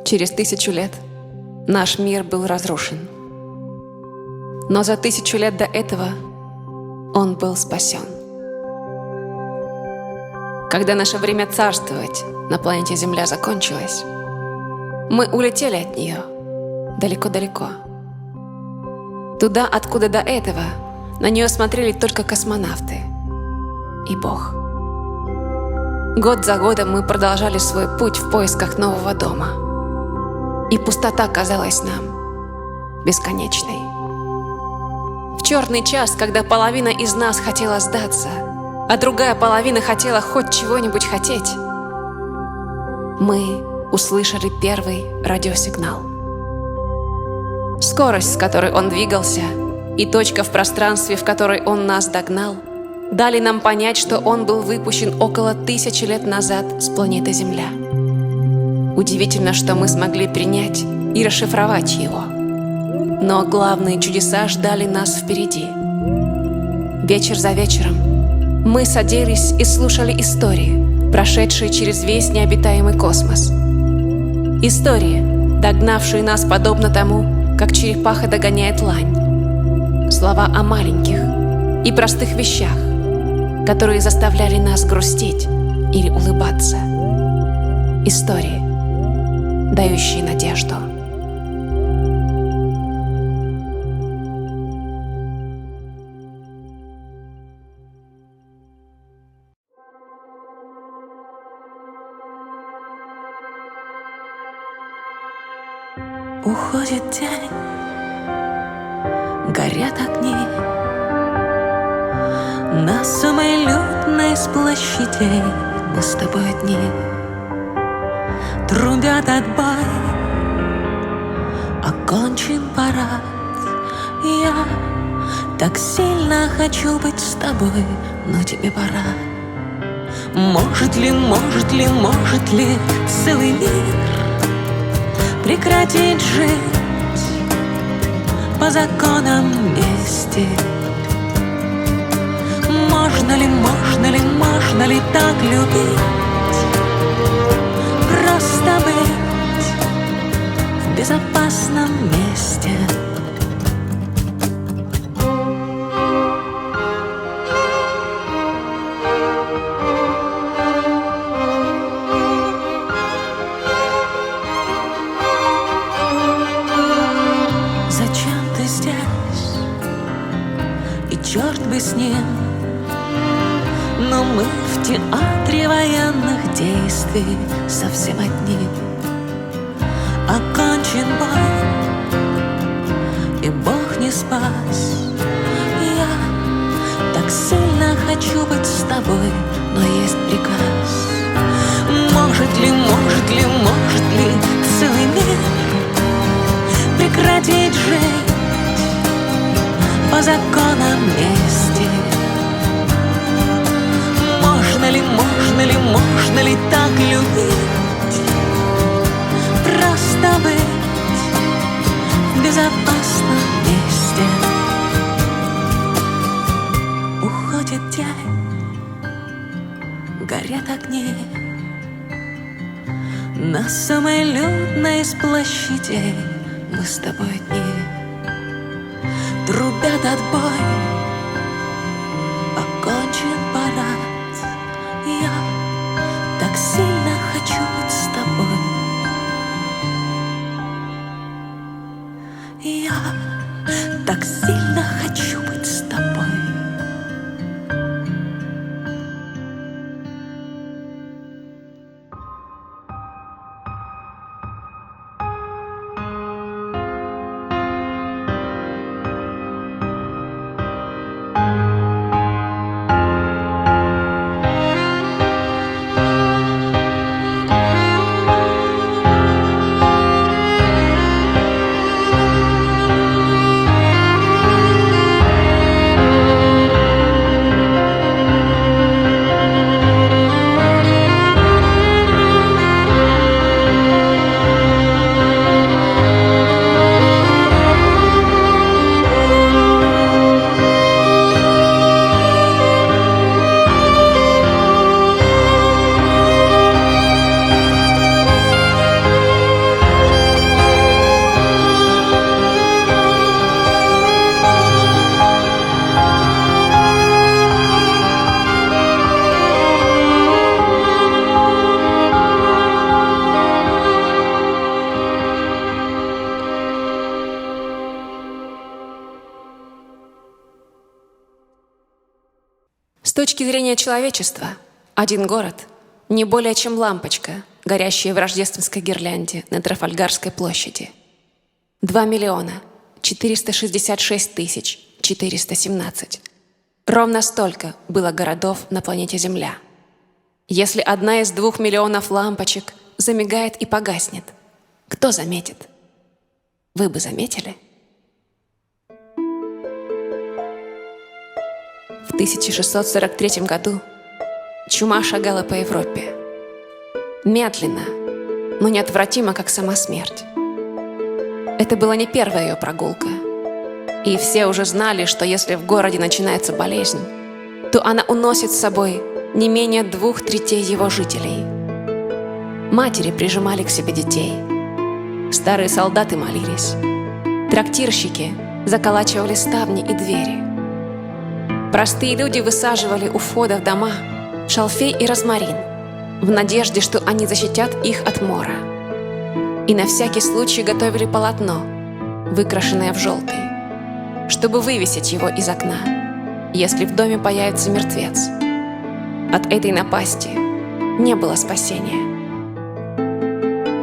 Через 1000 лет наш мир был разрушен. Но за 1000 лет до этого он был спасен. Когда наше время царствовать на планете Земля закончилось, мы улетели от нее далеко-далеко. Туда, откуда до этого на нее смотрели только космонавты и Бог. Год за годом мы продолжали свой путь в поисках нового дома. И пустота казалась нам бесконечной. В черный час, когда половина из нас хотела сдаться, а другая половина хотела хоть чего-нибудь хотеть, мы услышали первый радиосигнал. Скорость, с которой он двигался, и точка в пространстве, в которой он нас догнал, дали нам понять, что он был выпущен около 1000 лет назад с планеты Земля. Удивительно, что мы смогли принять и расшифровать его. Но главные чудеса ждали нас впереди. Вечер за вечером мы садились и слушали истории, прошедшие через весь необитаемый космос. Истории, догнавшие нас подобно тому, как черепаха догоняет лань. Слова о маленьких и простых вещах, которые заставляли нас грустить или улыбаться. Истории, дающие надежду. Уходит день, горят огни на самой людной с площадей. Мы с тобой одни. Трубят отбой, окончен парад. Я так сильно хочу быть с тобой, но тебе пора. Может ли целый мир прекратить жить по законам мести? Можно ли так любить? Просто быть в безопасном месте. Зачем ты здесь? И черт бы с ним. Но мы в театре военных действий совсем одни. Окончен бой, и Бог не спас. Я так сильно хочу быть с тобой, но есть приказ. Может ли целый мир прекратить жить по законам мести? Можно ли так любить? Просто быть в безопасном месте. Уходит день, горят огни на самой людной из площадей. Мы с тобой одни. Трубят отбой, окончен парад. Я так сильно хочу быть с тобой. Я так сильно хочу быть с тобой. зрения человечества, один город — не более чем лампочка, горящая в рождественской гирлянде на Трафальгарской площади. 2 466 417. Ровно столько было городов на планете Земля. Если одна из 2 миллионов лампочек замигает и погаснет, кто заметит? Вы бы заметили? В 1643 году чума шагала по Европе. Медленно, но неотвратимо, как сама смерть. Это была не первая ее прогулка. И все уже знали, что если в городе начинается болезнь, то она уносит с собой не менее 2/3 его жителей. Матери прижимали к себе детей. Старые солдаты молились. Трактирщики заколачивали ставни и двери. Простые люди высаживали у входа в дома шалфей и розмарин в надежде, что они защитят их от мора. И на всякий случай готовили полотно, выкрашенное в желтый, чтобы вывесить его из окна, если в доме появится мертвец. От этой напасти не было спасения.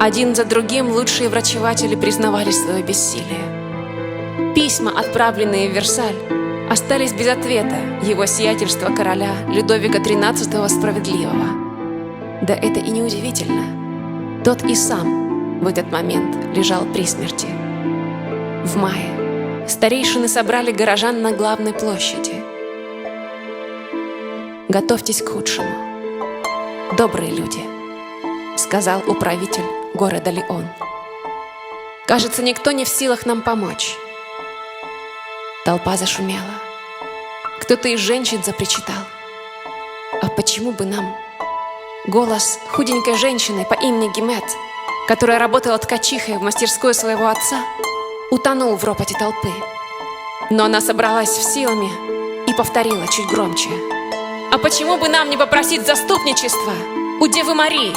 Один за другим лучшие врачеватели признавали свое бессилие. Письма, отправленные в Версаль, остались без ответа его сиятельства короля Людовика XIII Справедливого. Да это и не удивительно. Тот и сам в этот момент лежал при смерти. В мае старейшины собрали горожан на главной площади. «Готовьтесь к худшему, добрые люди», — сказал управитель города Лион. «Кажется, никто не в силах нам помочь». Толпа зашумела. Кто-то из женщин запричитал: «А почему бы нам?» Голос худенькой женщины по имени Гимет, которая работала ткачихой в мастерской своего отца, утонул в ропоте толпы. Но она собралась с силами и повторила чуть громче: «А почему бы нам не попросить заступничества у Девы Марии?»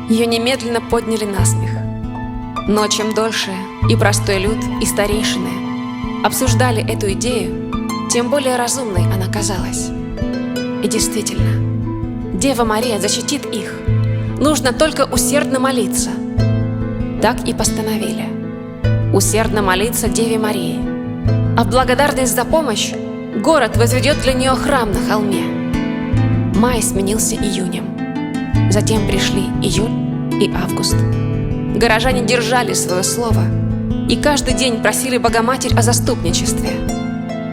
Ее немедленно подняли на смех. Но чем дольше и простой люд, и старейшины обсуждали эту идею, тем более разумной она казалась. И действительно, Дева Мария защитит их. Нужно только усердно молиться. Так и постановили. Усердно молиться Деве Марии. А в благодарность за помощь город возведет для нее храм на холме. Май сменился июнем. Затем пришли июль и август. Горожане держали свое слово и каждый день просили Богоматерь о заступничестве.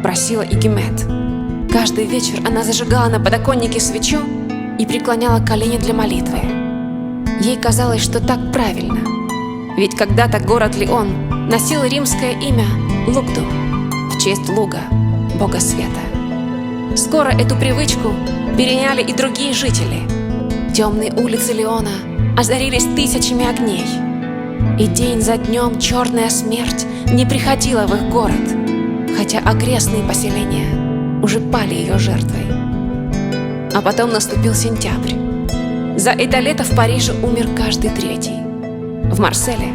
Просила и Гимет. Каждый вечер она зажигала на подоконнике свечу и преклоняла колени для молитвы. Ей казалось, что так правильно, ведь когда-то город Лион носил римское имя Лугду в честь Луга, бога света. Скоро эту привычку переняли и другие жители. Темные улицы Лиона озарились тысячами огней, и день за днем черная смерть не приходила в их город, хотя окрестные поселения уже пали ее жертвой. А потом наступил сентябрь. За это лето в Париже умер каждый третий, в Марселе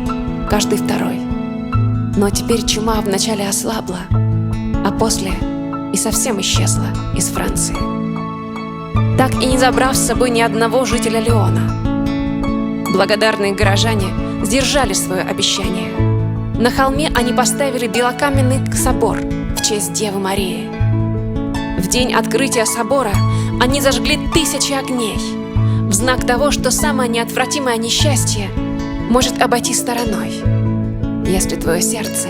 каждый второй. Но теперь чума вначале ослабла, а после и совсем исчезла из Франции, так и не забрав с собой ни одного жителя Лиона. Благодарные горожане сдержали свое обещание. На холме они поставили белокаменный собор в честь Девы Марии. В день открытия собора они зажгли 1000 огней в знак того, что самое неотвратимое несчастье может обойти стороной, если твое сердце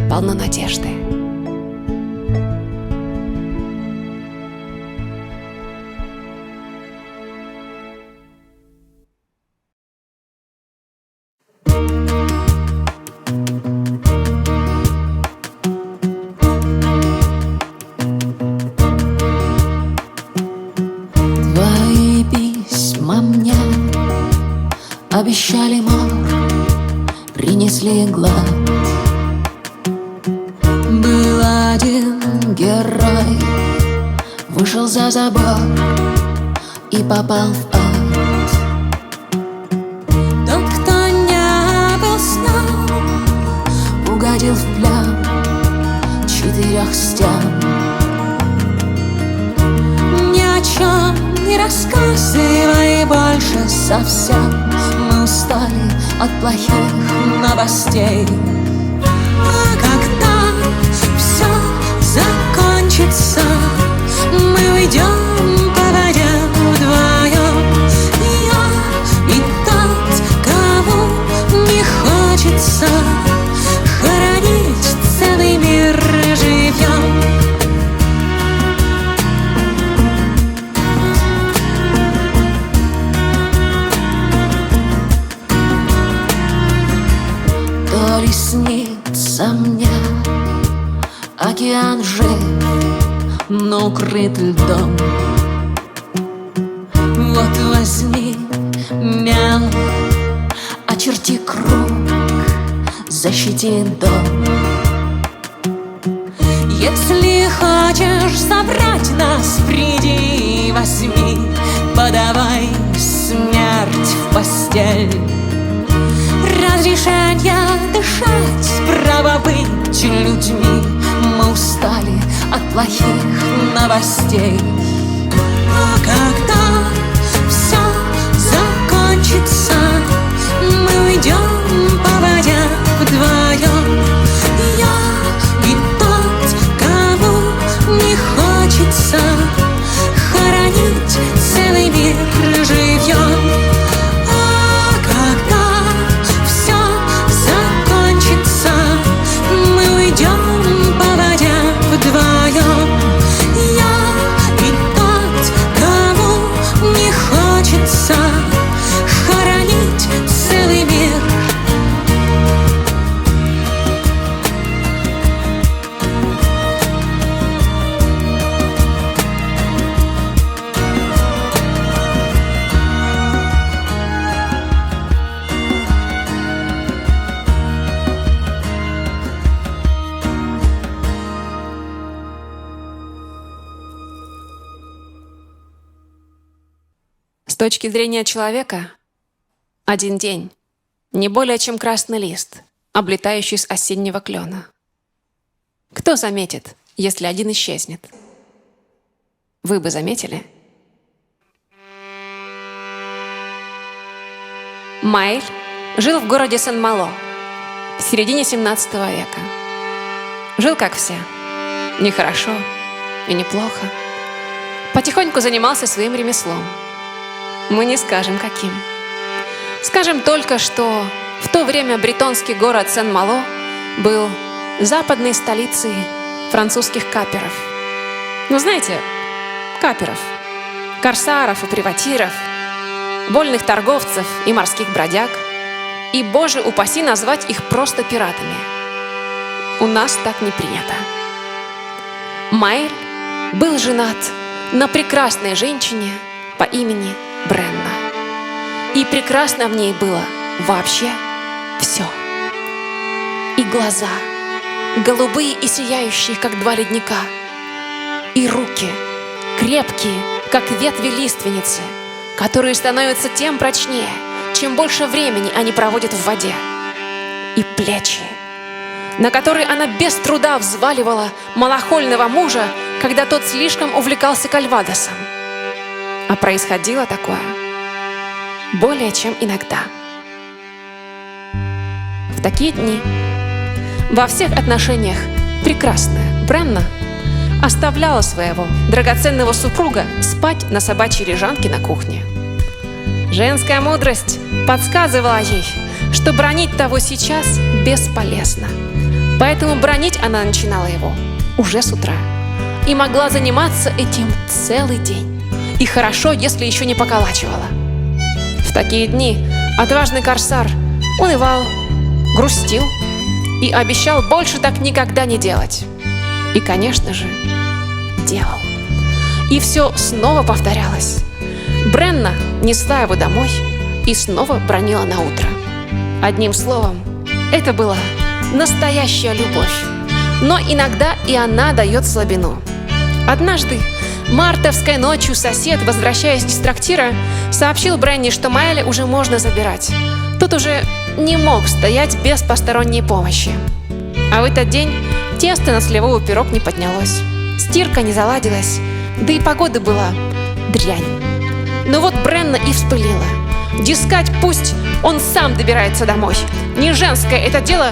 полно надежды. Обещали мор, принесли глад. Был один герой, вышел за забор, и попал в ад. Тот, кто не был с ним, угодил в плен 4 стен. Ни о чем не рассказывай больше совсем, мы устали от плохих новостей. А когда все закончится, мы уйдем по воде вдвоем. Я и тот, кому не хочется хоронить целый мир живьем. То ли снится мне океан жив, но укрыт льдом. Вот возьми мел, очерти круг, защити дом. Если хочешь забрать нас, приди и возьми, подавай смерть в постель. Разрешение дышать, право быть людьми, мы устали от плохих новостей. А когда все закончится, мы уйдем по воде вдвоем. Я и тот, кому не хочется хоронить целый мир живьем. А когда все закончится, мы уйдем по воде вдвоем. Я и тот, кому не хочется хоронить целый мир. С точки зрения человека, один день не более чем красный лист, облетающий с осеннего клена. Кто заметит, если один исчезнет? Вы бы заметили? Маэль жил в городе Сен-Мало в середине 17 века. Жил как все, не хорошо и не плохо. Потихоньку занимался своим ремеслом. Мы не скажем, каким. Скажем только, что в то время бретонский город Сен-Мало был западной столицей французских каперов. Ну, знаете, каперов, корсаров и приватиров, вольных торговцев и морских бродяг. И, боже упаси, назвать их просто пиратами. У нас так не принято. Маэль был женат на прекрасной женщине по имени Бренна. И прекрасно в ней было вообще все. И глаза, голубые и сияющие, как 2 ледника. И руки, крепкие, как ветви лиственницы, которые становятся тем прочнее, чем больше времени они проводят в воде. И плечи, на которые она без труда взваливала малохольного мужа, когда тот слишком увлекался кальвадосом. А происходило такое более чем иногда. В такие дни во всех отношениях прекрасная Бренна оставляла своего драгоценного супруга спать на собачьей лежанке на кухне. Женская мудрость подсказывала ей, что бранить того сейчас бесполезно. Поэтому бранить она начинала его уже с утра и могла заниматься этим целый день. И хорошо, если еще не поколачивала. В такие дни отважный корсар унывал, грустил и обещал больше так никогда не делать. И, конечно же, делал. И все снова повторялось. Бренна несла его домой и снова бранила на утро. Одним словом, это была настоящая любовь. Но иногда и она дает слабину. Однажды Мартовской ночью сосед, возвращаясь из трактира, сообщил Бренни, что Майля уже можно забирать. Тот уже не мог стоять без посторонней помощи. А в этот день тесто на сливовый пирог не поднялось, стирка не заладилась, да и погода была дрянь. Но вот Бренна и вспылила. Дескать, пусть он сам добирается домой. Не женское это дело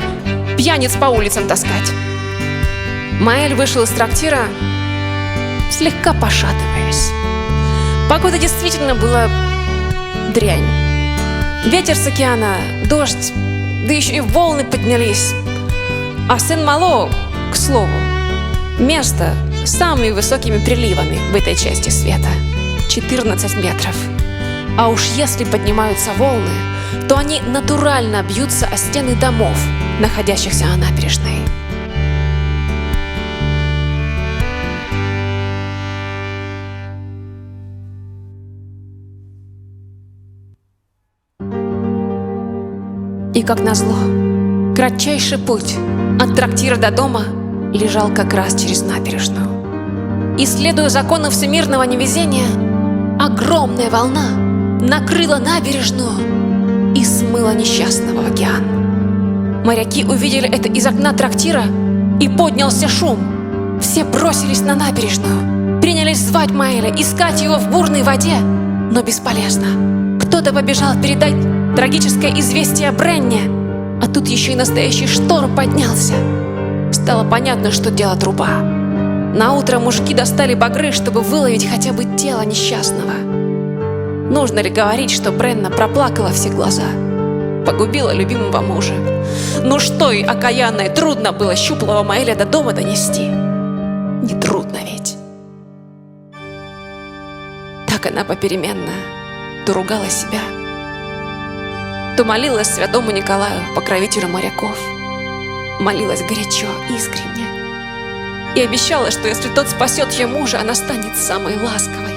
пьяниц по улицам таскать. Маэль вышел из трактира, слегка пошатываясь. Погода действительно была дрянь. Ветер с океана, дождь, да еще и волны поднялись. А Сен-Мало, к слову, место с самыми высокими приливами в этой части света — 14 метров. А уж если поднимаются волны, то они натурально бьются о стены домов, находящихся на набережной. И как назло, кратчайший путь от трактира до дома лежал как раз через набережную. И, следуя закону всемирного невезения, огромная волна накрыла набережную и смыла несчастного в океан. Моряки увидели это из окна трактира, и поднялся шум. Все бросились на набережную, принялись звать Маэля, искать его в бурной воде, но бесполезно. Кто-то побежал передать трагическое известие Бренне, а тут еще и настоящий шторм поднялся. Стало понятно, что дело труба. Наутро мужики достали багры, чтобы выловить хотя бы тело несчастного. Нужно ли говорить, что Бренна проплакала все глаза? Погубила любимого мужа. Ну что ей, окаянной, трудно было щуплого Маэля до дома донести? Не трудно ведь. Так она попеременно то ругала себя, то молилась святому Николаю, покровителю моряков. Молилась горячо, искренне. И обещала, что если тот спасет ее мужа, она станет самой ласковой,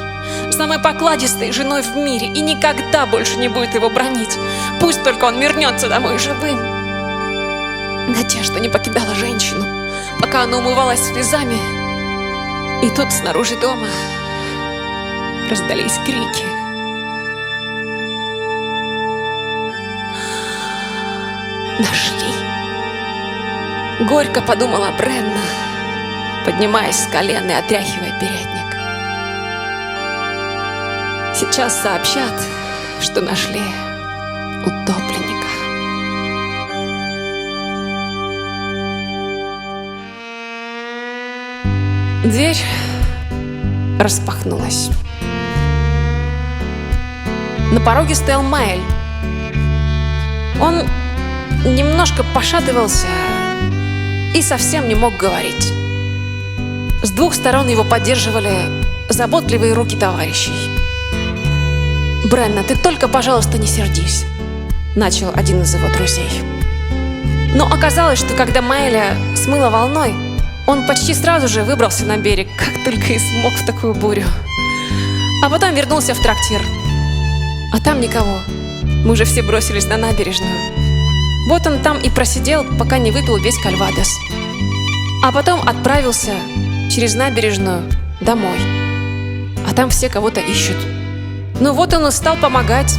самой покладистой женой в мире и никогда больше не будет его бранить. Пусть только он вернется домой живым. Надежда не покидала женщину, пока она умывалась слезами. И тут снаружи дома раздались крики. Нашли. Горько подумала Бренна, поднимаясь с колен и отряхивая передник. Сейчас сообщат, что нашли утопленника. Дверь распахнулась. На пороге стоял Маэль. Он немножко пошатывался и совсем не мог говорить. С двух сторон его поддерживали заботливые руки товарищей. «Бренна, ты только, пожалуйста, не сердись», — начал один из его друзей. Но оказалось, что когда Маэля смыло волной, он почти сразу же выбрался на берег, как только и смог в такую бурю. А потом вернулся в трактир. А там никого. Мы уже все бросились на набережную. Вот он там и просидел, пока не выпил весь кальвадос. А потом отправился через набережную домой. А там все кого-то ищут. Ну вот он и стал помогать.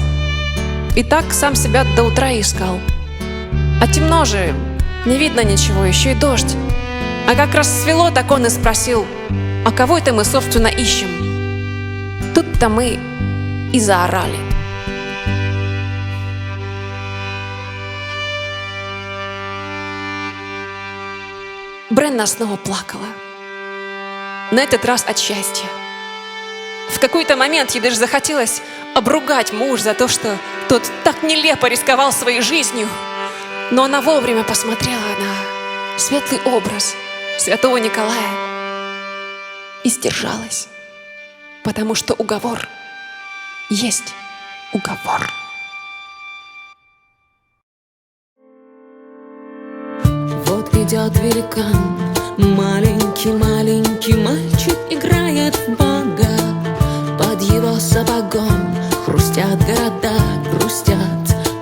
И так сам себя до утра искал. А темно же, не видно ничего, еще и дождь. А как рассвело, так он и спросил: а кого это мы, собственно, ищем? Тут-то мы и заорали. Бренна снова плакала. На этот раз от счастья. В какой-то момент ей даже захотелось обругать мужа за то, что тот так нелепо рисковал своей жизнью. Но она вовремя посмотрела на светлый образ святого Николая и сдержалась, потому что уговор есть уговор. Вот идет великан, маленький-маленький мальчик играет в Бога. Под его сапогом хрустят города, грустят,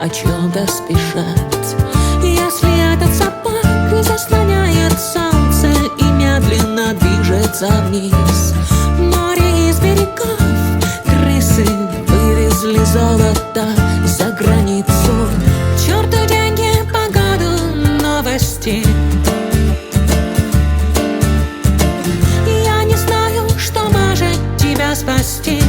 о чем-то спешат. Если этот сапог заслоняет солнце и медленно движется вниз, море стариков крысы вывезли золото за границу. К черту деньги, погоду, новости. Я не знаю, что может тебя спасти.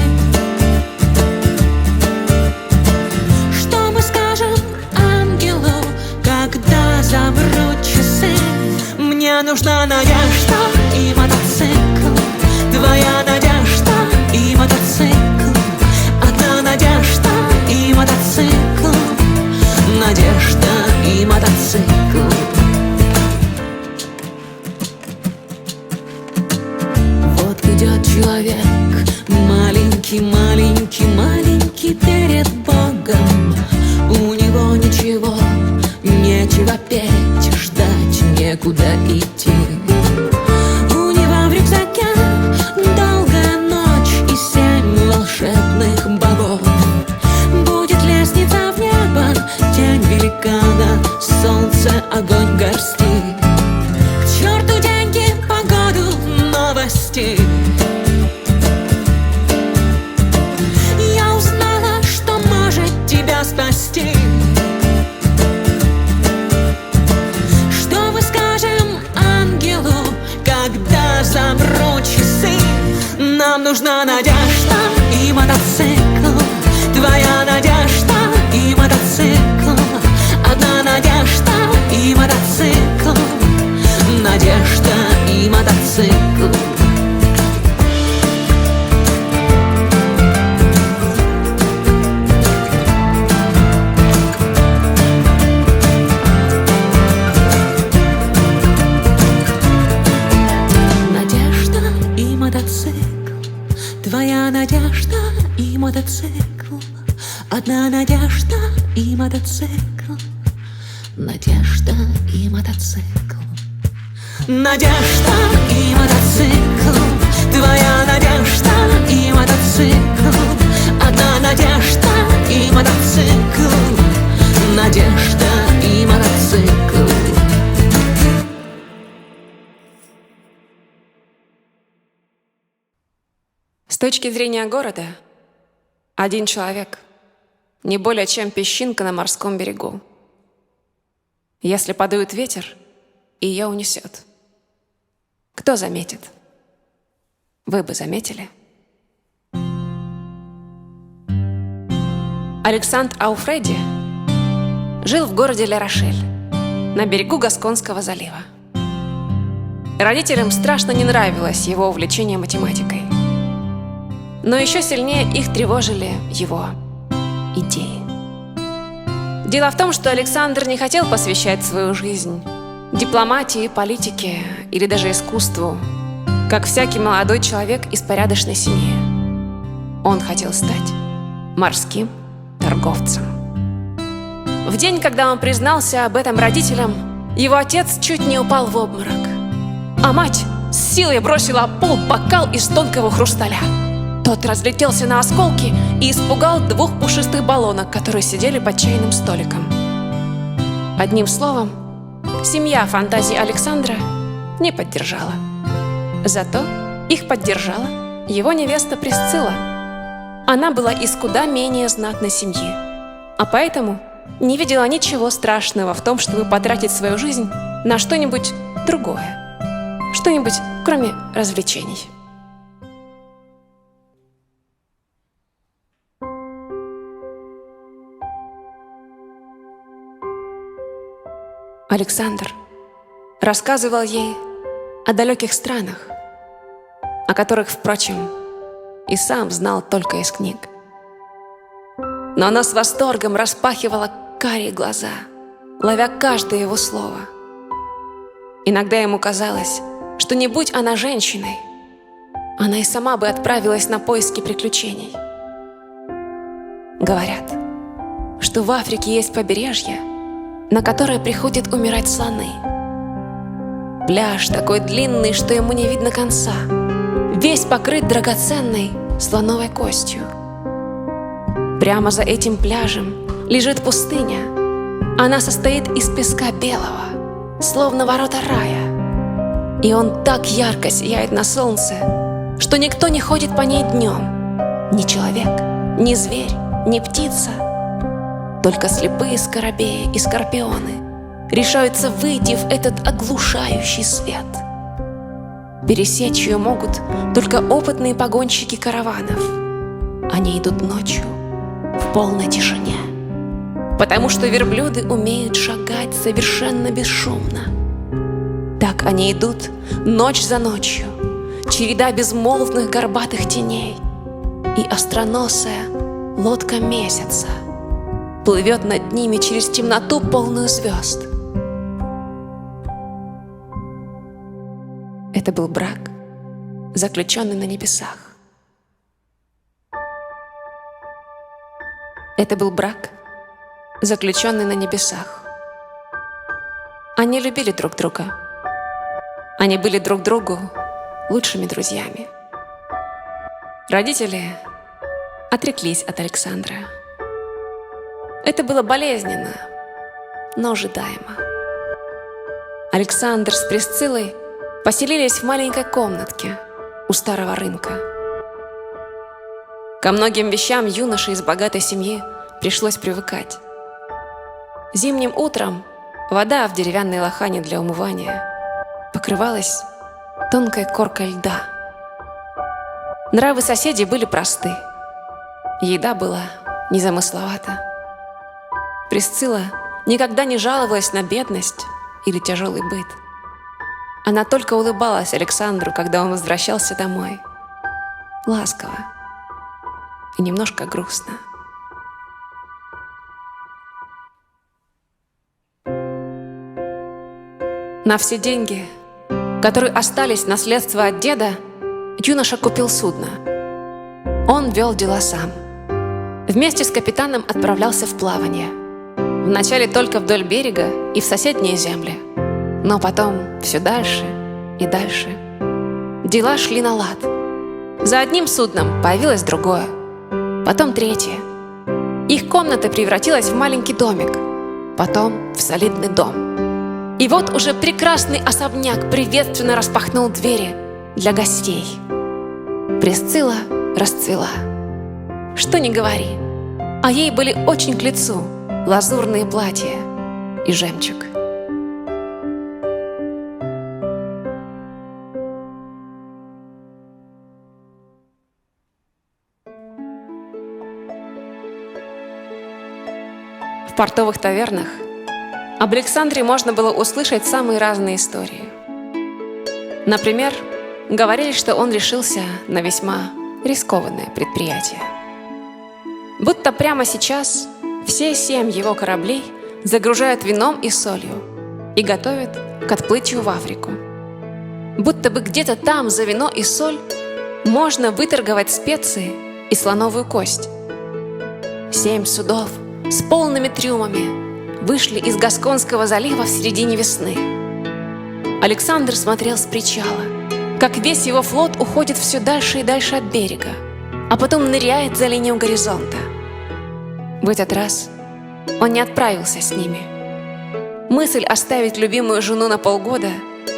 Что мы скажем ангелу, когда замрут часы? Мне нужна надежда и мотоцикл, твоя надежда и мотоцикл, одна надежда и мотоцикл, надежда и мотоцикл. Вот идет человек, маленький, маленький, маленький перед Богом. У него ничего, нечего петь, ждать, некуда идти. У него в рюкзаке долгая ночь и 7 волшебных богов. Будет лестница в небо, тень великана, солнце, огонь горсти. К черту деньги, погоду, новости. Я узнала, что может тебя спасти. Что мы скажем ангелу, когда замрут часы? Нам нужна надежда и мотоцикл, твоя надежда и мотоцикл, одна надежда и мотоцикл, надежда и мотоцикл. Твоя надежда и мотоцикл, одна надежда и мотоцикл, надежда и мотоцикл. Надежда и мотоцикл, твоя надежда и мотоцикл, одна надежда и мотоцикл, надежда и мотоцикл. С точки зрения города, один человек не более чем песчинка на морском берегу. Если подует ветер, ее унесет. Кто заметит? Вы бы заметили? Александр Ауфреди жил в городе Ля-Рошель, на берегу Гасконского залива. Родителям страшно не нравилось его увлечение математикой. Но еще сильнее их тревожили его идеи. Дело в том, что Александр не хотел посвящать свою жизнь дипломатии, политике или даже искусству, как всякий молодой человек из порядочной семьи. Он хотел стать морским торговцем. В день, когда он признался об этом родителям, его отец чуть не упал в обморок, а мать с силой бросила об пол бокал из тонкого хрусталя. Тот разлетелся на осколки и испугал 2 пушистых баллонок, которые сидели под чайным столиком. Одним словом, семья фантазии Александра не поддержала. Зато их поддержала его невеста Присцилла. Она была из куда менее знатной семьи, а поэтому не видела ничего страшного в том, чтобы потратить свою жизнь на что-нибудь другое, что-нибудь кроме развлечений. Александр рассказывал ей о далеких странах, о которых, впрочем, и сам знал только из книг. Но она с восторгом распахивала карие глаза, ловя каждое его слово. Иногда ему казалось, что не будь она женщиной, она и сама бы отправилась на поиски приключений. Говорят, что в Африке есть побережье, на которое приходят умирать слоны. Пляж такой длинный, что ему не видно конца, весь покрыт драгоценной слоновой костью. Прямо за этим пляжем лежит пустыня. Она состоит из песка белого, словно ворота рая. И он так ярко сияет на солнце, что никто не ходит по ней днем, ни человек, ни зверь, ни птица. Только слепые скоробеи и скорпионы решаются выйти в этот оглушающий свет. Пересечь ее могут только опытные погонщики караванов. Они идут ночью в полной тишине, потому что верблюды умеют шагать совершенно бесшумно. Так они идут ночь за ночью, череда безмолвных горбатых теней, и остроносая лодка месяца плывет над ними через темноту, полную звезд. Это был брак, заключенный на небесах. Это был брак, заключенный на небесах. Они любили друг друга. Они были друг другу лучшими друзьями. Родители отреклись от Александра. Это было болезненно, но ожидаемо. Александр с Присциллой поселились в маленькой комнатке у старого рынка. Ко многим вещам юноше из богатой семьи пришлось привыкать. Зимним утром вода в деревянной лохане для умывания покрывалась тонкой коркой льда. Нравы соседей были просты. Еда была незамысловата. Присцилла никогда не жаловалась на бедность или тяжелый быт. Она только улыбалась Александру, когда он возвращался домой. Ласково и немножко грустно. На все деньги, которые остались в наследство от деда, юноша купил судно. Он вел дела сам. Вместе с капитаном отправлялся в плавание. Вначале только вдоль берега и в соседние земли, но потом все дальше и дальше. Дела шли на лад. За одним судном появилось другое, потом третье. Их комната превратилась в маленький домик, потом в солидный дом. И вот уже прекрасный особняк приветственно распахнул двери для гостей. Присцилла расцвела. Что ни говори, а ей были очень к лицу лазурные платья и жемчуг. В портовых тавернах об Александре можно было услышать самые разные истории. Например, говорили, что он решился на весьма рискованное предприятие. Будто прямо сейчас все 7 его кораблей загружают вином и солью и готовят к отплытию в Африку. Будто бы где-то там за вино и соль можно выторговать специи и слоновую кость. 7 судов с полными трюмами вышли из Гасконского залива в середине весны. Александр смотрел с причала, как весь его флот уходит все дальше и дальше от берега, а потом ныряет за линию горизонта. В этот раз он не отправился с ними. Мысль оставить любимую жену на полгода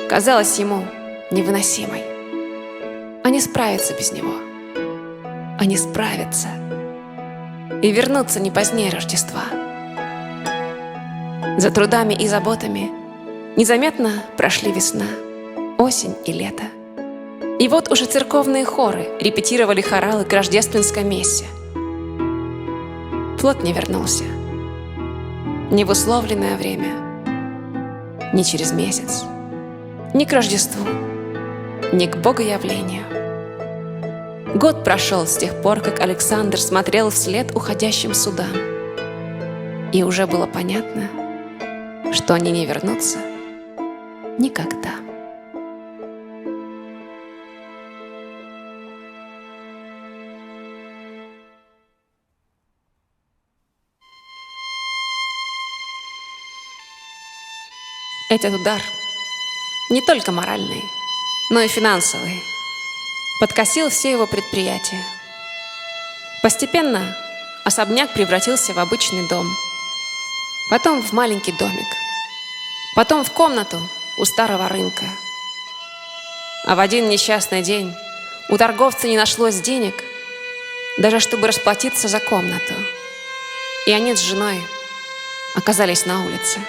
казалась ему невыносимой. Они справятся без него. Они справятся и вернутся не позднее Рождества. За трудами и заботами незаметно прошли весна, осень и лето. И вот уже церковные хоры репетировали хоралы к рождественской мессе. Флот не вернулся. Ни в условленное время, ни через месяц, ни к Рождеству, ни к Богоявлению. Год прошел с тех пор, как Александр смотрел вслед уходящим судам. И уже было понятно, что они не вернутся никогда. Этот удар, не только моральный, но и финансовый, подкосил все его предприятия. Постепенно особняк превратился в обычный дом, потом в маленький домик, потом в комнату у старого рынка. А в один несчастный день У торговца не нашлось денег, даже чтобы расплатиться за комнату. И они с женой оказались на улице.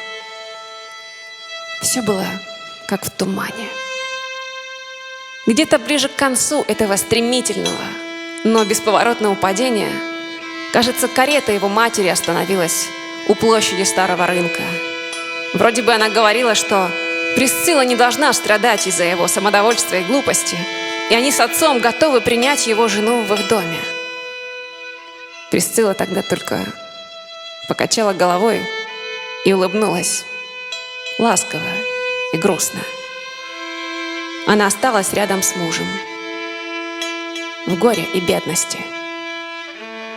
Все было как в тумане. Где-то ближе к концу этого стремительного, но бесповоротного падения, кажется, карета его матери остановилась у площади Старого рынка. Вроде бы она говорила, что Присцилла не должна страдать из-за его самодовольства и глупости, и они с отцом готовы принять его жену в их доме. Присцилла тогда только покачала головой и улыбнулась, ласково и грустно. Она осталась рядом с мужем, в горе и бедности,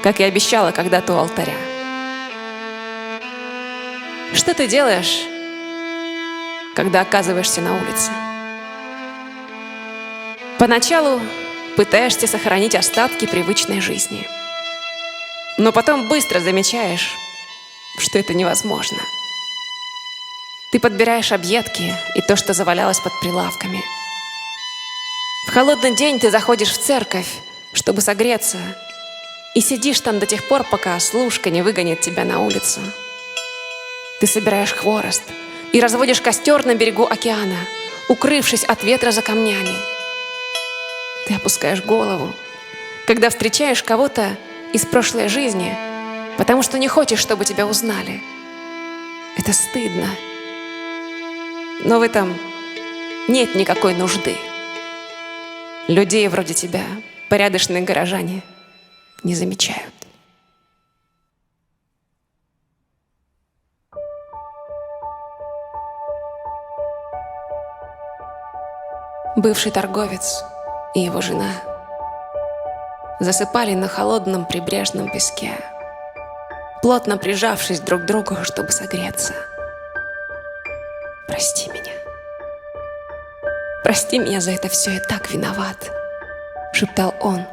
как и обещала когда-то у алтаря. Что ты делаешь, когда оказываешься на улице? Поначалу пытаешься сохранить остатки привычной жизни, но потом быстро замечаешь, что это невозможно. Ты подбираешь объедки и то, что завалялось под прилавками. В холодный день ты заходишь в церковь, чтобы согреться, и сидишь там до тех пор, пока служка не выгонит тебя на улицу. Ты собираешь хворост и разводишь костер на берегу океана, укрывшись от ветра за камнями. Ты опускаешь голову, когда встречаешь кого-то из прошлой жизни, потому что не хочешь, чтобы тебя узнали. Это стыдно. Но в этом нет никакой нужды. Людей вроде тебя порядочные горожане не замечают. Бывший торговец и его жена засыпали на холодном прибрежном песке, плотно прижавшись друг к другу, чтобы согреться. «Прости меня. Прости меня за это все, я так виноват», — шептал он,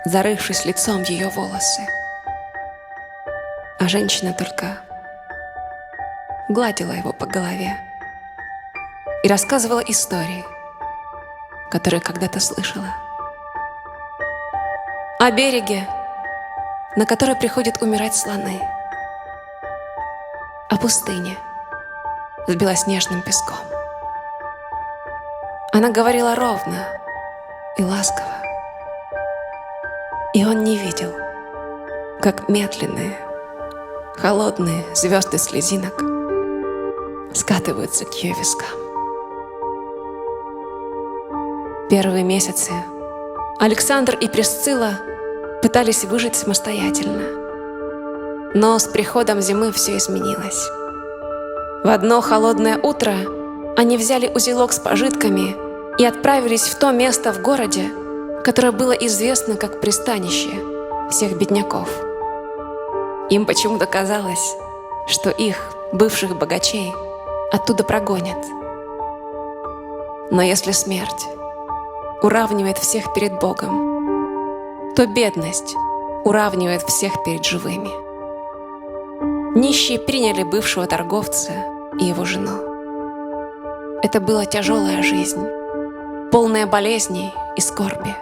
зарывшись лицом в ее волосы. А женщина только гладила его по голове и рассказывала истории, которые когда-то слышала. О береге, на который приходят умирать слоны. О пустыне с белоснежным песком. Она говорила ровно и ласково. И он не видел, как медленные, холодные звезды слезинок скатываются к ее вискам. Первые месяцы Александр и Присцилла пытались выжить самостоятельно. Но с приходом зимы все изменилось. В одно холодное утро они взяли узелок с пожитками и отправились в то место в городе, которое было известно как пристанище всех бедняков. Им почему-то казалось, что их, бывших богачей, оттуда прогонят. Но если смерть уравнивает всех перед Богом, то бедность уравнивает всех перед живыми. Нищие приняли бывшего торговца и его жену. Это была тяжелая жизнь, полная болезней и скорби.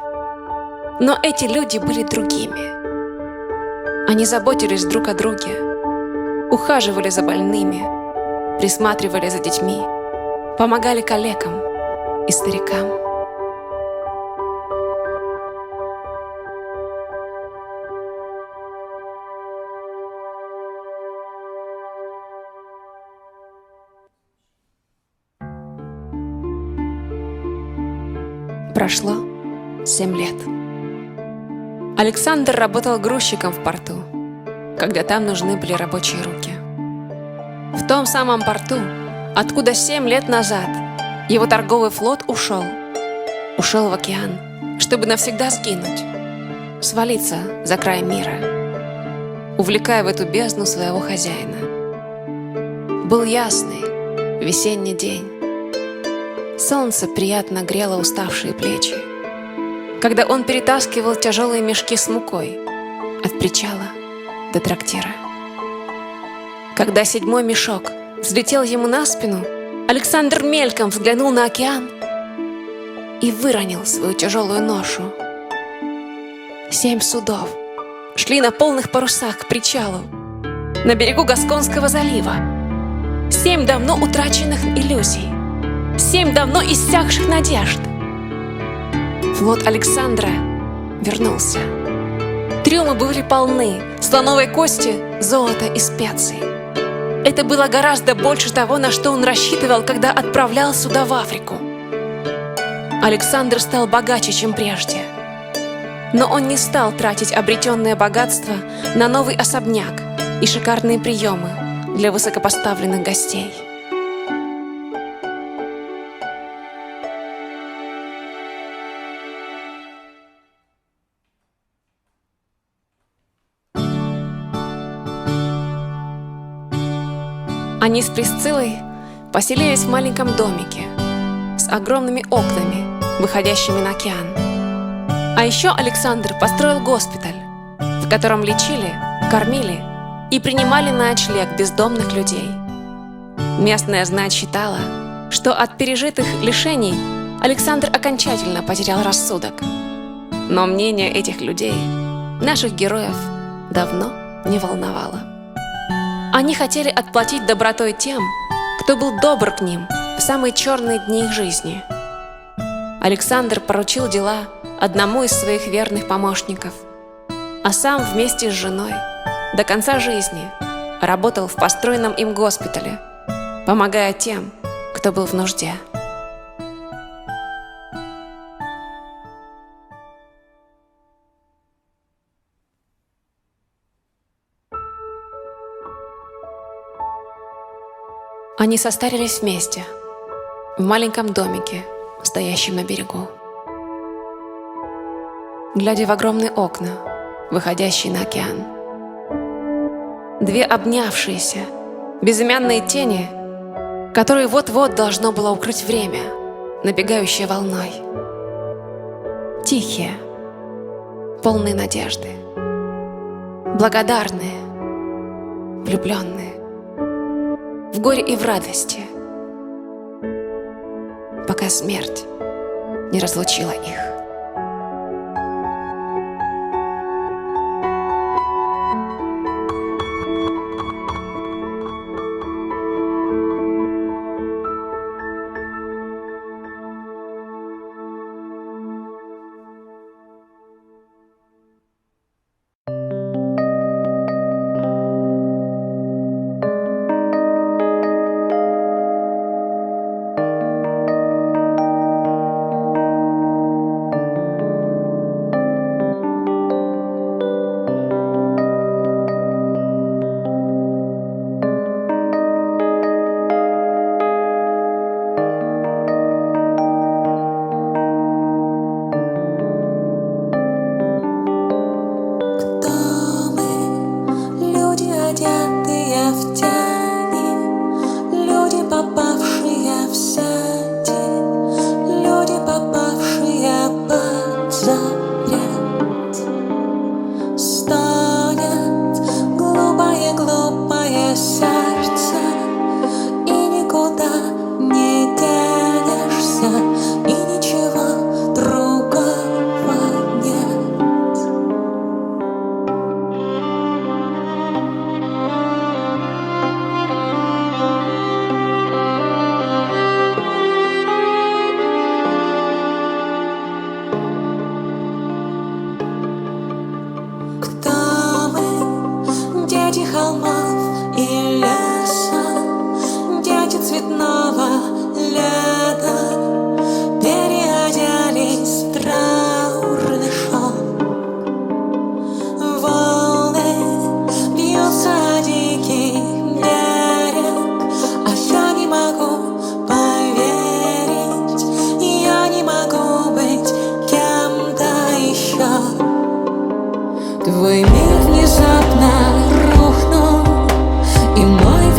Но эти люди были другими. Они заботились друг о друге, ухаживали за больными, присматривали за детьми, помогали калекам и старикам. Прошло 7 лет. Александр работал грузчиком в порту, когда там нужны были рабочие руки. В том самом порту, откуда 7 лет назад его торговый флот ушел в океан, чтобы навсегда сгинуть, свалиться за край мира, увлекая в эту бездну своего хозяина. Был ясный весенний день. Солнце приятно грело уставшие плечи, когда он перетаскивал тяжелые мешки с мукой от причала до трактира. Когда 7-й мешок взлетел ему на спину, Александр мельком взглянул на океан и выронил свою тяжелую ношу. 7 судов шли на полных парусах к причалу на берегу Гасконского залива. 7 давно утраченных иллюзий, 7 давно иссякших надежд. Флот Александра вернулся. Трюмы были полны слоновой кости, золота и специй. Это было гораздо больше того, на что он рассчитывал, когда отправлял суда в Африку. Александр стал богаче, чем прежде. Но он не стал тратить обретенное богатство на новый особняк и шикарные приемы для высокопоставленных гостей. Они с Присциллой поселились в маленьком домике с огромными окнами, выходящими на океан. А еще Александр построил госпиталь, в котором лечили, кормили и принимали на ночлег бездомных людей. Местная знать считала, что от пережитых лишений Александр окончательно потерял рассудок. Но мнение этих людей, наших героев, давно не волновало. Они хотели отплатить добротой тем, кто был добр к ним в самые черные дни их жизни. Александр поручил дела одному из своих верных помощников, а сам вместе с женой до конца жизни работал в построенном им госпитале, помогая тем, кто был в нужде. Они состарились вместе, в маленьком домике, стоящем на берегу. Глядя в огромные окна, выходящие на океан. 2 обнявшиеся, безымянные тени, которые вот-вот должно было укрыть время, набегающее волной. Тихие, полные надежды, благодарные, влюбленные. В горе и в радости, пока смерть не разлучила их. Твой мир внезапно рухнул, и мой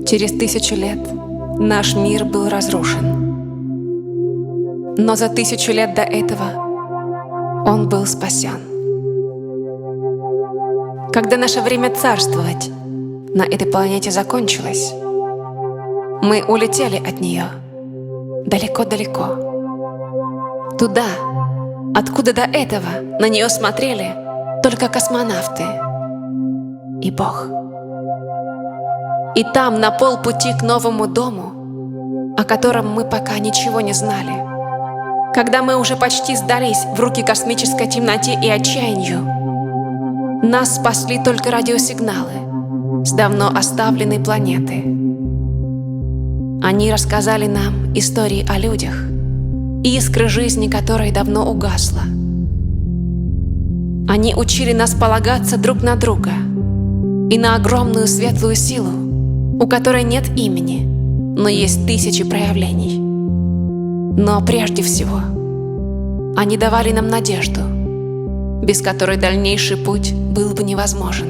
Через 1000 лет наш мир был разрушен. Но за 1000 лет до этого он был спасен. Когда наше время царствовать на этой планете закончилось, мы улетели от нее далеко-далеко. Туда, откуда до этого на нее смотрели только космонавты и Бог. И там, на полпути к новому дому, о котором мы пока ничего не знали, когда мы уже почти сдались в руки космической темноте и отчаянию, нас спасли только радиосигналы с давно оставленной планеты. Они рассказали нам истории о людях и искры жизни, которой давно угасла. Они учили нас полагаться друг на друга и на огромную светлую силу, у которой нет имени, но есть 1000 проявлений. Но прежде всего, они давали нам надежду, без которой дальнейший путь был бы невозможен.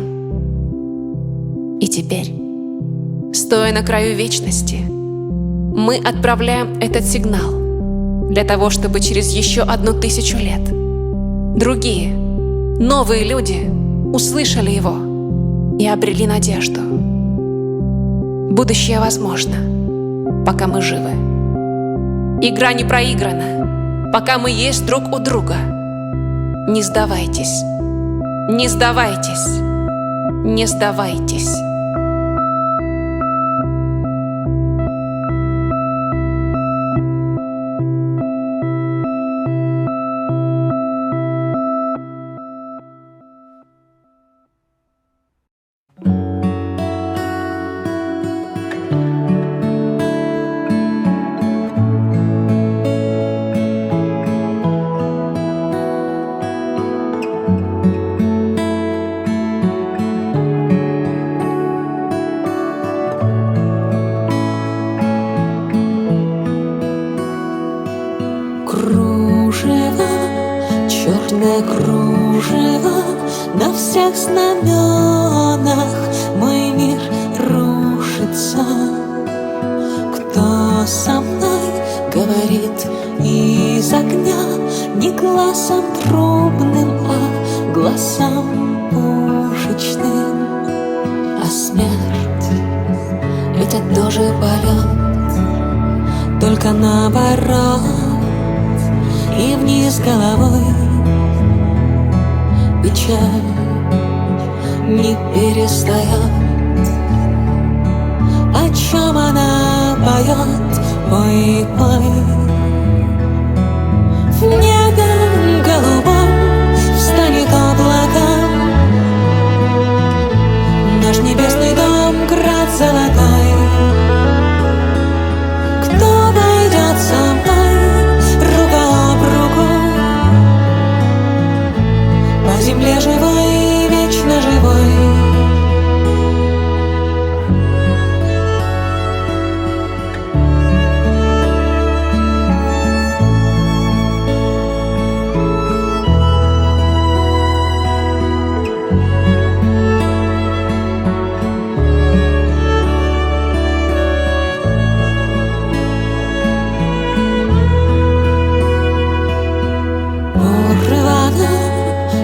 И теперь, стоя на краю вечности, мы отправляем этот сигнал для того, чтобы через еще 1000 лет другие, новые люди услышали его и обрели надежду. Будущее возможно, пока мы живы. Игра не проиграна, пока мы есть друг у друга. Не сдавайтесь, не сдавайтесь, не сдавайтесь. Черное кружево на всех знаменах, мой мир рушится. Кто со мной говорит из огня, не глазом трубным, а глазом пушечным? А смерть — это тоже полет, только наоборот, и вниз головой. Печаль не перестает. О чем она поет? Пой, пой. В небе голубом встанет облако, наш небесный дом, град золотой. Кто войдет со мной рука об руку, по земле живой, вечно живой?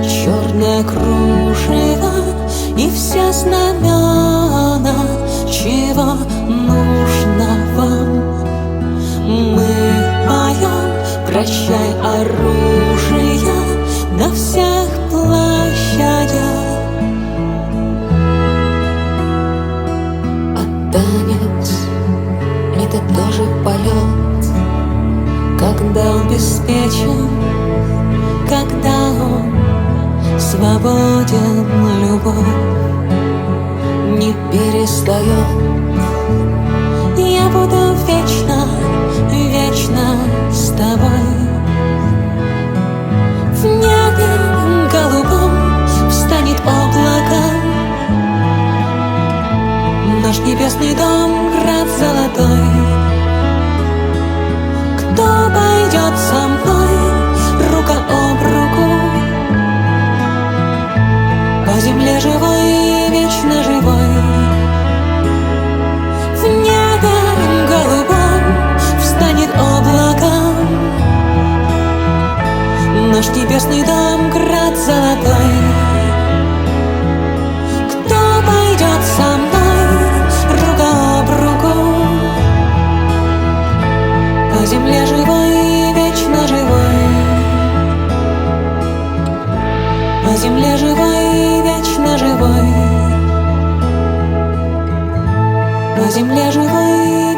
Черное кружево и все знамена, чего нужно вам. Мы поем «Прощай, оружие» на всех площадях. А танец — это тоже полет, когда он беспечен, когда он свободен, любовь не перестает. Я буду вечно, вечно с тобой. В небе голубом встанет облако, наш небесный дом, град золотой. Кто пойдет со мной рука об руку, земле живой, вечно живой. В небе голубом встанет облаком наш небесный дом, град золотой. Кто пойдет со мной рука об руку по земле живой, вечно живой. По земле живой, вечно живой. По земле живой,